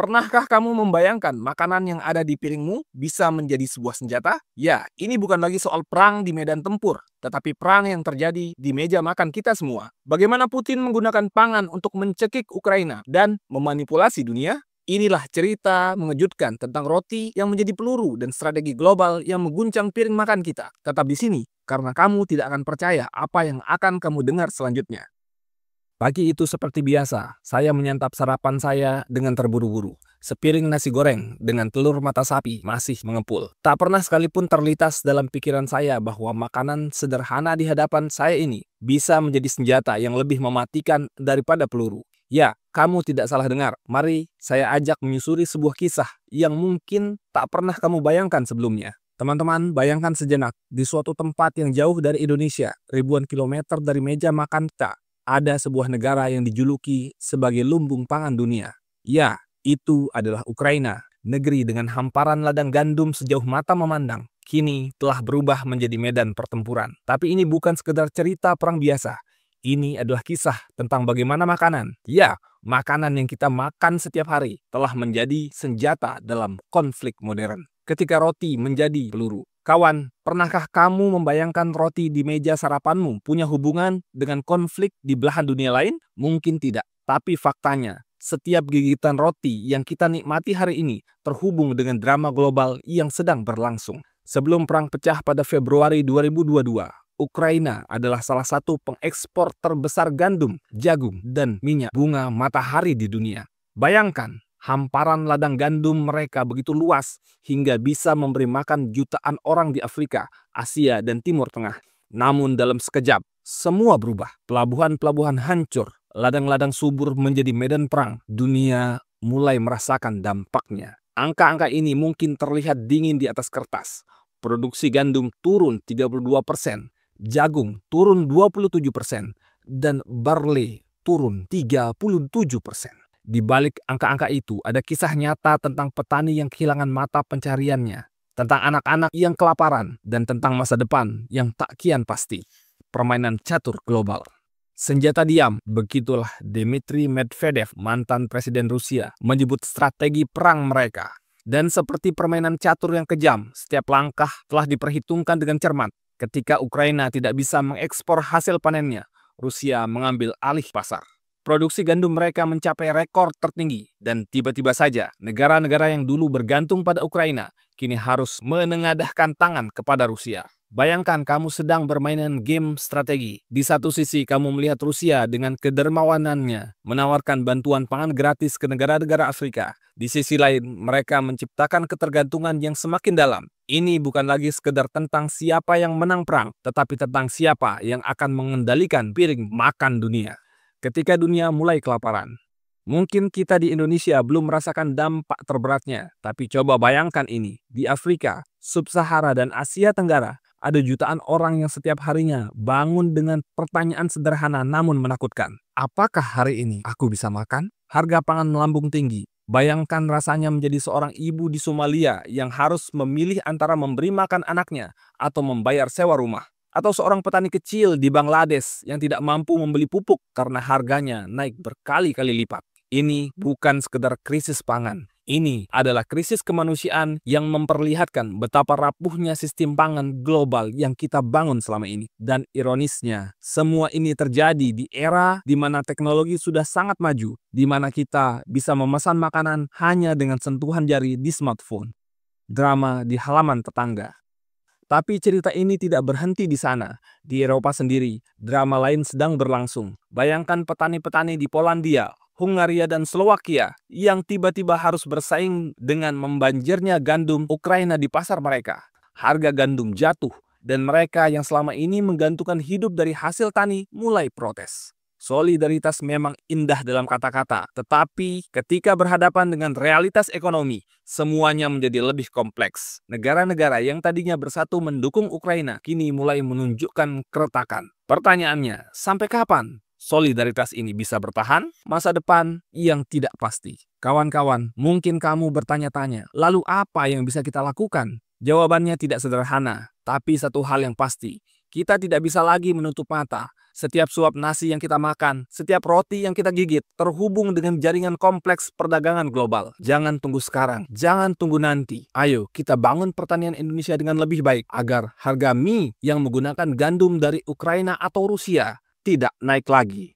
Pernahkah kamu membayangkan makanan yang ada di piringmu bisa menjadi sebuah senjata? Ya, ini bukan lagi soal perang di medan tempur, tetapi perang yang terjadi di meja makan kita semua. Bagaimana Putin menggunakan pangan untuk mencekik Ukraina dan memanipulasi dunia? Inilah cerita mengejutkan tentang roti yang menjadi peluru dan strategi global yang mengguncang piring makan kita. Tetap di sini, karena kamu tidak akan percaya apa yang akan kamu dengar selanjutnya. Pagi itu seperti biasa, saya menyantap sarapan saya dengan terburu-buru. Sepiring nasi goreng dengan telur mata sapi masih mengepul. Tak pernah sekalipun terlintas dalam pikiran saya bahwa makanan sederhana di hadapan saya ini bisa menjadi senjata yang lebih mematikan daripada peluru. Ya, kamu tidak salah dengar. Mari saya ajak menyusuri sebuah kisah yang mungkin tak pernah kamu bayangkan sebelumnya. Teman-teman, bayangkan sejenak, di suatu tempat yang jauh dari Indonesia, ribuan kilometer dari meja makan kita, ada sebuah negara yang dijuluki sebagai lumbung pangan dunia. Ya, itu adalah Ukraina, negeri dengan hamparan ladang gandum sejauh mata memandang. Kini telah berubah menjadi medan pertempuran. Tapi ini bukan sekedar cerita perang biasa. Ini adalah kisah tentang bagaimana makanan, ya, makanan yang kita makan setiap hari, telah menjadi senjata dalam konflik modern. Ketika roti menjadi peluru. Kawan, pernahkah kamu membayangkan roti di meja sarapanmu punya hubungan dengan konflik di belahan dunia lain? Mungkin tidak. Tapi faktanya, setiap gigitan roti yang kita nikmati hari ini terhubung dengan drama global yang sedang berlangsung. Sebelum perang pecah pada Februari 2022, Ukraina adalah salah satu pengekspor terbesar gandum, jagung, dan minyak bunga matahari di dunia. Bayangkan, hamparan ladang gandum mereka begitu luas hingga bisa memberi makan jutaan orang di Afrika, Asia, dan Timur Tengah. Namun dalam sekejap, semua berubah. Pelabuhan-pelabuhan hancur, ladang-ladang subur menjadi medan perang. Dunia mulai merasakan dampaknya. Angka-angka ini mungkin terlihat dingin di atas kertas. Produksi gandum turun 32%, jagung turun 27%, dan barley turun 37%. Di balik angka-angka itu, ada kisah nyata tentang petani yang kehilangan mata pencariannya, tentang anak-anak yang kelaparan, dan tentang masa depan yang tak kian pasti. Permainan catur global. Senjata diam, begitulah Dmitry Medvedev, mantan presiden Rusia, menyebut strategi perang mereka. Dan seperti permainan catur yang kejam, setiap langkah telah diperhitungkan dengan cermat. Ketika Ukraina tidak bisa mengekspor hasil panennya, Rusia mengambil alih pasar. Produksi gandum mereka mencapai rekor tertinggi, dan tiba-tiba saja negara-negara yang dulu bergantung pada Ukraina kini harus menengadahkan tangan kepada Rusia. Bayangkan kamu sedang bermainan game strategi. Di satu sisi kamu melihat Rusia dengan kedermawanannya menawarkan bantuan pangan gratis ke negara-negara Afrika. Di sisi lain mereka menciptakan ketergantungan yang semakin dalam. Ini bukan lagi sekedar tentang siapa yang menang perang, tetapi tentang siapa yang akan mengendalikan piring makan dunia. Ketika dunia mulai kelaparan. Mungkin kita di Indonesia belum merasakan dampak terberatnya, tapi coba bayangkan ini. Di Afrika, Sub-Sahara, dan Asia Tenggara, ada jutaan orang yang setiap harinya bangun dengan pertanyaan sederhana namun menakutkan. Apakah hari ini aku bisa makan? Harga pangan melambung tinggi. Bayangkan rasanya menjadi seorang ibu di Somalia yang harus memilih antara memberi makan anaknya atau membayar sewa rumah. Atau seorang petani kecil di Bangladesh yang tidak mampu membeli pupuk karena harganya naik berkali-kali lipat. Ini bukan sekedar krisis pangan. Ini adalah krisis kemanusiaan yang memperlihatkan betapa rapuhnya sistem pangan global yang kita bangun selama ini. Dan ironisnya, semua ini terjadi di era di mana teknologi sudah sangat maju, di mana kita bisa memesan makanan hanya dengan sentuhan jari di smartphone. Drama di halaman tetangga. Tapi cerita ini tidak berhenti di sana. Di Eropa sendiri, drama lain sedang berlangsung. Bayangkan petani-petani di Polandia, Hungaria, dan Slovakia yang tiba-tiba harus bersaing dengan membanjirnya gandum Ukraina di pasar mereka. Harga gandum jatuh, dan mereka yang selama ini menggantungkan hidup dari hasil tani mulai protes. Solidaritas memang indah dalam kata-kata, tetapi ketika berhadapan dengan realitas ekonomi, semuanya menjadi lebih kompleks. Negara-negara yang tadinya bersatu mendukung Ukraina kini mulai menunjukkan keretakan. Pertanyaannya, sampai kapan solidaritas ini bisa bertahan? Masa depan yang tidak pasti. Kawan-kawan, mungkin kamu bertanya-tanya, lalu apa yang bisa kita lakukan? Jawabannya tidak sederhana, tapi satu hal yang pasti, kita tidak bisa lagi menutup mata. Setiap suap nasi yang kita makan, setiap roti yang kita gigit, terhubung dengan jaringan kompleks perdagangan global. Jangan tunggu sekarang, jangan tunggu nanti. Ayo, kita bangun pertanian Indonesia dengan lebih baik, agar harga mie yang menggunakan gandum dari Ukraina atau Rusia tidak naik lagi.